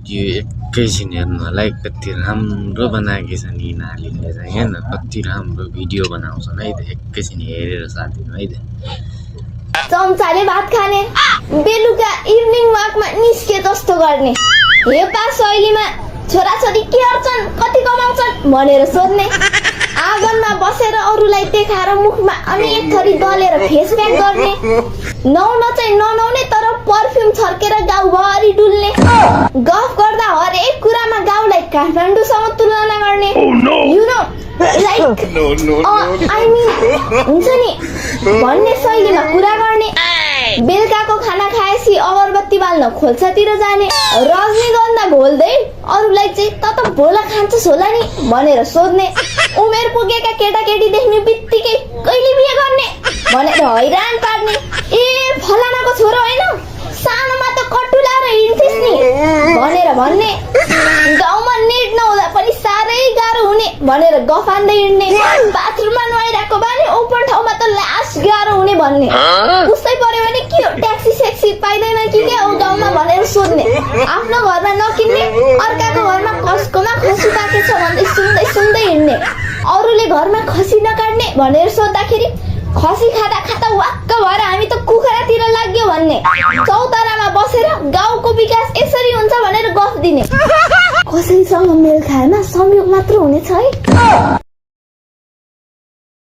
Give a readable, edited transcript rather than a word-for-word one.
Video एकैछिन हेर्नु होला है, कति राम्रो बनाएकी छन् यिनीहरूले चाहिँ हेर्न, कति राम्रो भिडियो बनाउँछन् है त। एकैछिन हेरेर साथीहरू है त। चम्चाले भात खाने, बेलुका इभिनिङ वाकमा निस्के जस्तो गर्ने, हेपा शैलीमा छोराछोरी के गर्छन्, कति कमाउँछन् भनेर सोध्ने, आँगनमा बसेर अरूलाई देखाएर मुखमा अनेक थरी दलेर फेस प्याक गर्ने, नुहाउन चाहिँ ननुहाउने तर परफ्युम छर्केर गाउँभरि डुल्ने, गफ गर्दा हरेक कुरामा गाउँलाई काठमाडौँसँग तुलना गर्ने, you know like I mean हुन्छ नि भन्ने शैलीमा कुरा गर्ने, बेलुकाको खाना खाएपछि अगरबत्ती बाल्न खोल्सातिर जाने, रजनीगन्धा घोल्दै अरूलाई चाहिँ त भोला खान्छस् होला नि भनेर सोध्ने, उमेर पुगेका केटाकेटी देख्ने बित्तिकै कहिले बिहे गर्ने भनेर हैरान पार्ने, ए फलानाको छोरो होइन सानोमा त कट्टु लाएर हिँड्थिस् नि भनेर भन्ने, गाउँमा नेट नहुँदा पनि साह्रै गाह्रो हुने भनेर गफान्दै हिँड्ने, बाथरुममा नुहाइरहेको बानी ओपर ठाउँमा त लास गाह्रो हुने भन्ने, उस्तै पर्यो भने के हो ट्याक्सी सेक्सी पाइँदैन कि क्या हो गाउँमा भनेर सोध्ने, आफ्नो घरमा नकिन्ने अर्काको घरमा कसकोमा खसी पाकेछ भन्दै सुन्दै सुन्दै हिँड्ने, अरूले घरमा खसी नकाट्ने भनेर सोद्धाखेरि खसी खाँदा खाँदा वाक्क भएर हामी त कुखुरातिर लाग्यो भन्ने, चौतारामा बसेर गाउँको विकास यसरी हुन्छ भनेर गफ दिने, कसैसँग मेल खाएमा संयोग मात्र हुनेछ है।